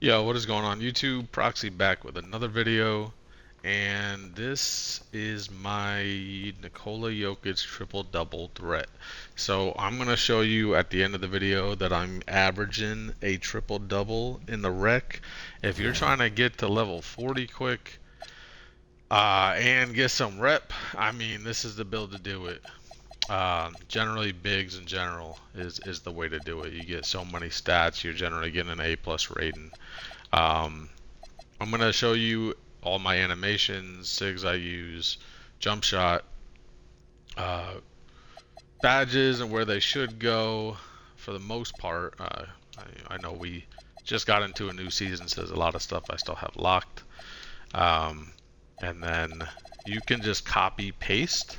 Yo, what is going on YouTube? Proxy back with another video, and this is my Nikola Jokic triple-double threat. So I'm going to show you at the end of the video that I'm averaging a triple-double in the rec. If you're trying to get to level 40 quick and get some rep, I mean, this is the build to do it. Generally, bigs in general is the way to do it. You get so many stats, you're generally getting an A+ rating. Um, I'm going to show you all my animations, SIGs I use, jump shot, uh, badges, and where they should go for the most part. I know we just got into a new season, so there's a lot of stuff I still have locked. Um, and then you can just copy paste.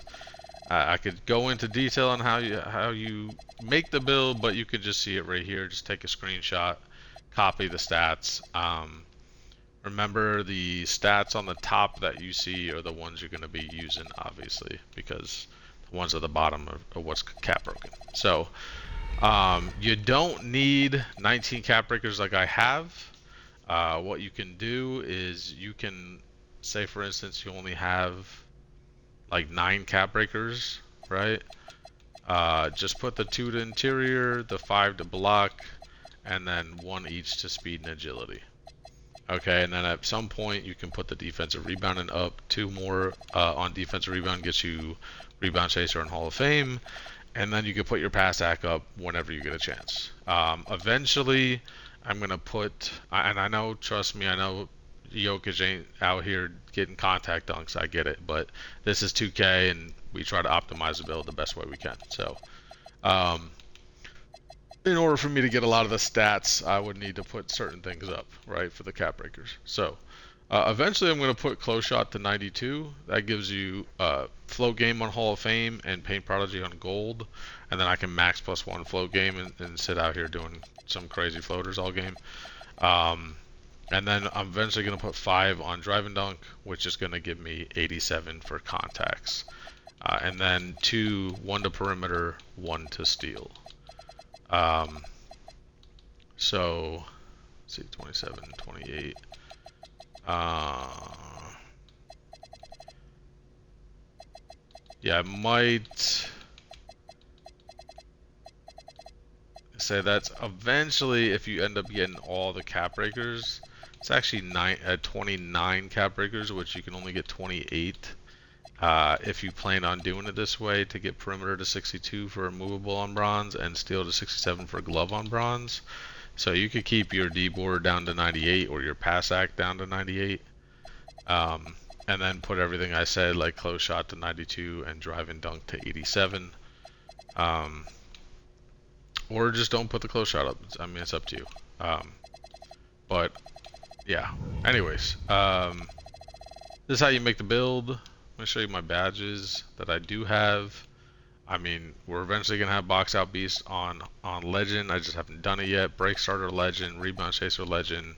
I could go into detail on how you make the build, but you can just see it right here. Just take a screenshot, copy the stats. Remember, the stats on the top that you see are the ones you're going to be using, obviously, because the ones at the bottom are what's cap broken. So you don't need 19 cap breakers like I have. What you can do is you can say, for instance, you only have like 9 cap breakers, right? Just put the 2 to interior, the 5 to block, and then 1 each to speed and agility. Okay, and then at some point you can put the defensive rebounding up. 2 more on defensive rebound gets you rebound chaser and Hall of Fame, and then you can put your pass act up whenever you get a chance. Eventually, I'm gonna put, and I know, trust me, I know Jokic ain't out here getting contact dunks. I get it, but this is 2K, and we try to optimize the build the best way we can. So, um, in order for me to get a lot of the stats, I would need to put certain things up, right, for the cap breakers. So eventually I'm going to put close shot to 92. That gives you float game on Hall of Fame and paint prodigy on gold. And then I can max +1 float game and sit out here doing some crazy floaters all game. And then I'm eventually going to put 5 on drive and dunk, which is going to give me 87 for contacts. And then 2, 1 to perimeter, 1 to steal. Um, so, let's see, 27, 28. Yeah, I might say that's eventually, if you end up getting all the cap breakers, it's actually 29 cap breakers, which you can only get 28. If you plan on doing it this way to get perimeter to 62 for movable on bronze and steel to 67 for glove on bronze. So you could keep your D board down to 98 or your pass act down to 98. And then put everything I said, like close shot to 92 and drive and dunk to 87. Or just don't put the close shot up. I mean, it's up to you. But yeah. Anyways, this is how you make the build. I'm gonna show you my badges that I do have. I mean, we're eventually gonna have box out beast on legend. I just haven't done it yet. Break starter legend, rebound chaser legend,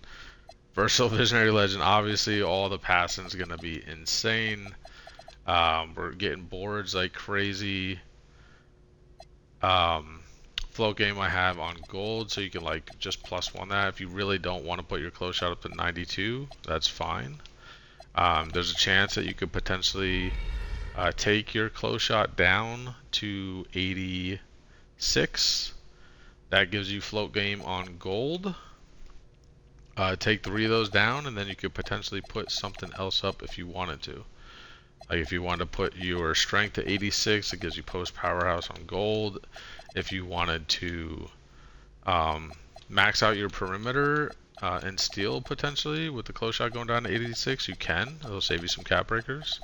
versatile visionary legend. Obviously, all the passing is gonna be insane. We're getting boards like crazy. Float game I have on gold, so you can like just +1 that. If you really don't want to put your close shot up to 92, that's fine. There's a chance that you could potentially take your close shot down to 86. That gives you float game on gold. Take 3 of those down, and then you could potentially put something else up if you wanted to. Like if you wanted to put your strength to 86, it gives you post powerhouse on gold. If you wanted to max out your perimeter and steal potentially with the close shot going down to 86, you can. It'll save you some cap breakers.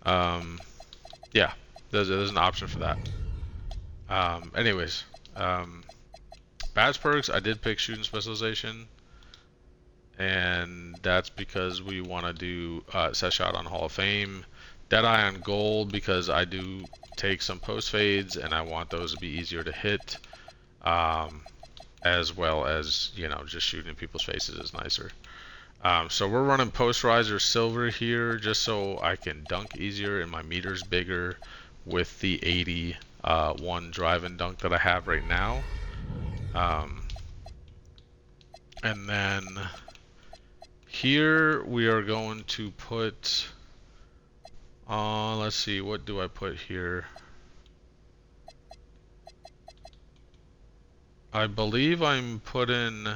Yeah, there's an option for that. Anyways, badge perks, I did pick shooting specialization, and that's because we want to do set shot on Hall of Fame, Deadeye on gold because I do take some post fades and I want those to be easier to hit. As well as, you know, just shooting people's faces is nicer. So we're running posterizer silver here just so I can dunk easier and my meter's bigger with the 81 drive and dunk that I have right now. And then here we are going to put, let's see, what do I put here? I believe I'm putting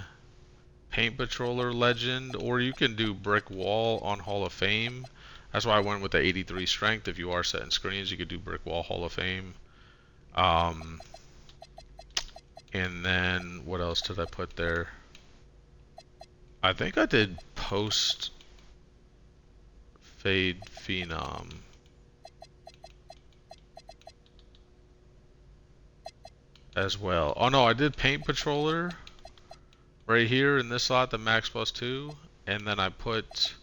Paint Patroller Legend, or you can do Brick Wall on Hall of Fame. That's why I went with the 83 strength. If you are setting screens, you could do Brick Wall Hall of Fame. And then what else did I put there? I think I did Post Fade Phenom as well. Oh no, I did Paint Patroller right here in this slot, the max +2, and then I put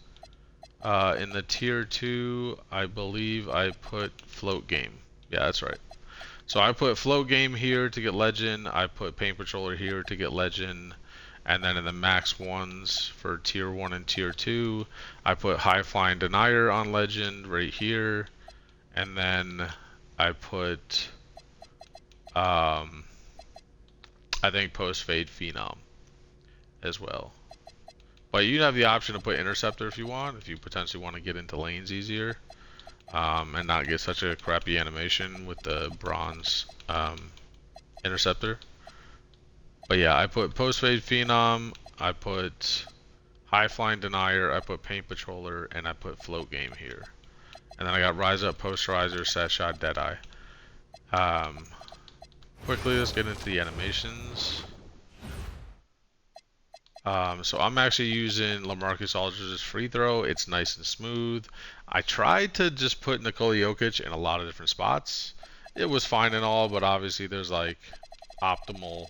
in the tier 2, I believe I put Float Game. Yeah, that's right. So I put Float Game here to get Legend, I put Paint Patroller here to get Legend, and then in the max ones for tier 1 and tier 2, I put High Flying Denier on Legend right here, and then I put, I think Post Fade Phenom as well. But you have the option to put Interceptor if you want, if you potentially want to get into lanes easier, and not get such a crappy animation with the bronze Interceptor. But yeah, I put Post Fade Phenom, I put High Flying Denier, I put Paint Patroller, and I put Float Game here. And then I got Rise Up, Posterizer, Set Shot, Deadeye. Quickly, let's get into the animations. So I'm actually using LaMarcus Aldridge's free throw. It's nice and smooth. I tried to just put Nikola Jokic in a lot of different spots. It was fine and all, but obviously there's like optimal,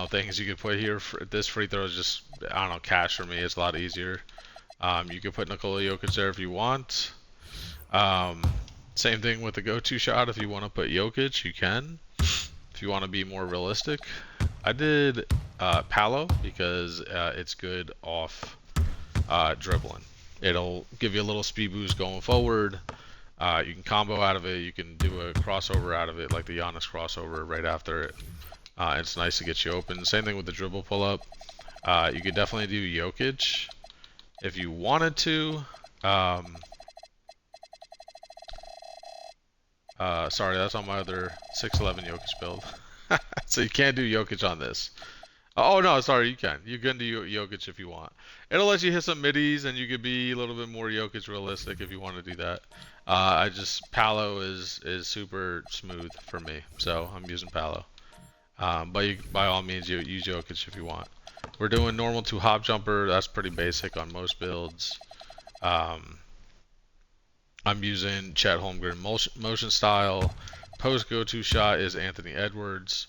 things you could put here. This free throw is just, I don't know, cash for me. It's a lot easier. You could put Nikola Jokic there if you want. Same thing with the go-to shot. If you want to put Jokic, you can. If you want to be more realistic. I did Palo because it's good off dribbling. It'll give you a little speed boost going forward. You can combo out of it. You can do a crossover out of it, like the Giannis crossover right after it. It's nice to get you open. Same thing with the dribble pull-up. You could definitely do Jokic if you wanted to. Sorry, that's on my other 6'11 Jokic build. So you can't do Jokic on this. Oh no, sorry, you can. You can do Jokic if you want. It'll let you hit some middies, and you could be a little bit more Jokic realistic if you want to do that. Palo is super smooth for me, so I'm using Palo. But by all means, you use Jokic if you want. We're doing normal to hop jumper. That's pretty basic on most builds. I'm using Chet Holmgren motion style. Post go-to shot is Anthony Edwards.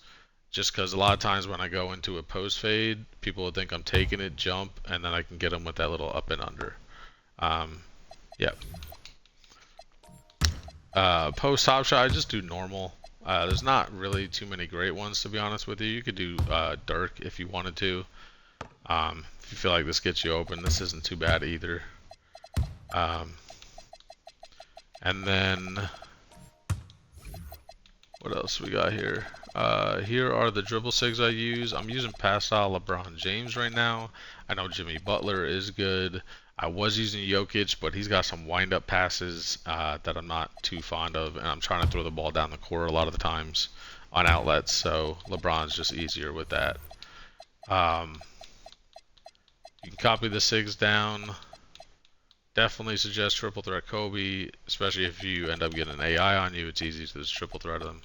Just because a lot of times when I go into a post fade, people will think I'm taking it, jump, and then I can get them with that little up and under. Yep. Post top shot, I just do normal. There's not really too many great ones, to be honest with you. You could do Dirk if you wanted to. If you feel like this gets you open, this isn't too bad either. And then, what else we got here? Here are the dribble sigs I use. I'm using Pascal LeBron James right now. I know Jimmy Butler is good. I was using Jokic, but he's got some wind-up passes that I'm not too fond of, and I'm trying to throw the ball down the court a lot of the times on outlets, so LeBron's just easier with that. You can copy the sigs down. Definitely suggest triple threat Kobe, especially if you end up getting an AI on you. It's easy to just triple threat them.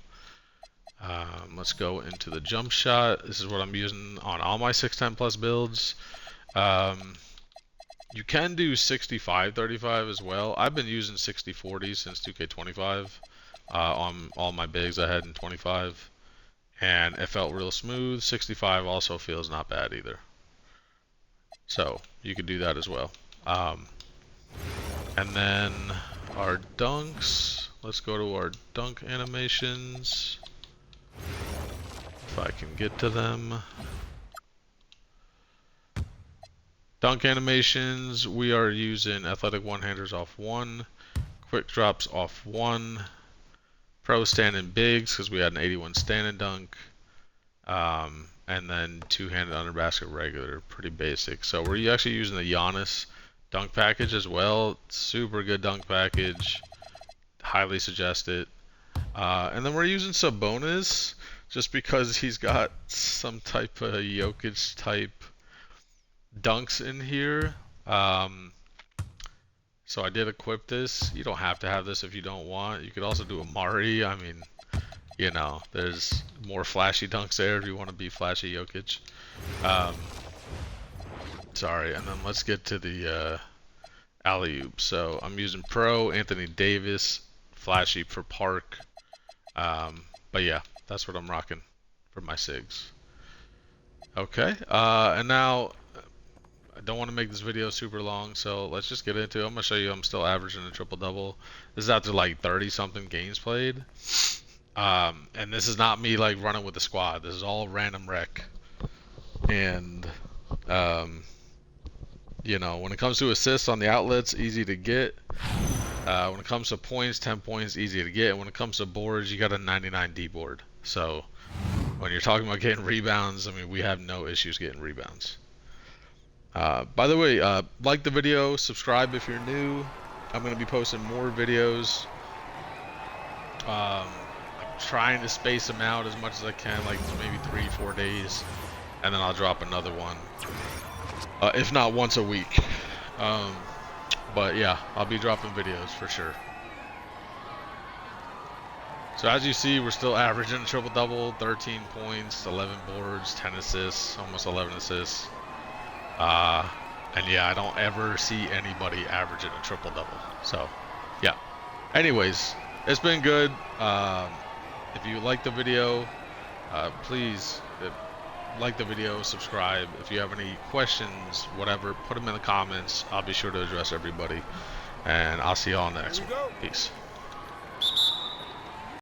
Let's go into the jump shot. This is what I'm using on all my 610 plus builds. You can do 65-35 as well. I've been using 60-40 since 2K25 on all my bigs I had in 25, and it felt real smooth. 65 also feels not bad either. So you could do that as well. And then our dunks. Let's go to our dunk animations. If I can get to them. Dunk animations, we are using athletic one-handers off 1, quick drops off 1, pro stand-in bigs because we had an 81 stand-in dunk, and and then two-handed under basket regular. Pretty basic. So we're actually using the Giannis dunk package as well. Super good dunk package. Highly suggest it. And then we're using Sabonis just because he's got some type of Jokic type dunks in here. So I did equip this. You don't have to have this if you don't want. You could also do Amari. I mean, you know, there's more flashy dunks there if you want to be flashy Jokic. Sorry, and then let's get to the alley-oop. So I'm using Pro, Anthony Davis, flashy for Park. But yeah, that's what I'm rocking for my SIGs. Okay, and now I don't want to make this video super long, so let's just get into it. I'm going to show you I'm still averaging a triple-double. This is after like 30-something games played. And this is not me like running with the squad. This is all random rec. And, you know, when it comes to assists on the outlets, easy to get. When it comes to points, 10 points, easy to get. And when it comes to boards, you got a 99 D board. So when you're talking about getting rebounds, I mean, we have no issues getting rebounds. By the way, like the video, subscribe if you're new. I'm going to be posting more videos. I'm trying to space them out as much as I can, like maybe 3-4 days, and then I'll drop another one, if not once a week. But yeah, I'll be dropping videos for sure. So as you see, we're still averaging a triple-double, 13 points, 11 boards, 10 assists, almost 11 assists. And yeah, I don't ever see anybody averaging a triple-double. So yeah. Anyways, it's been good. If you like the video, please like the video, subscribe. If you have any questions, whatever, put them in the comments. I'll be sure to address everybody. And I'll see you all in the next one. Peace.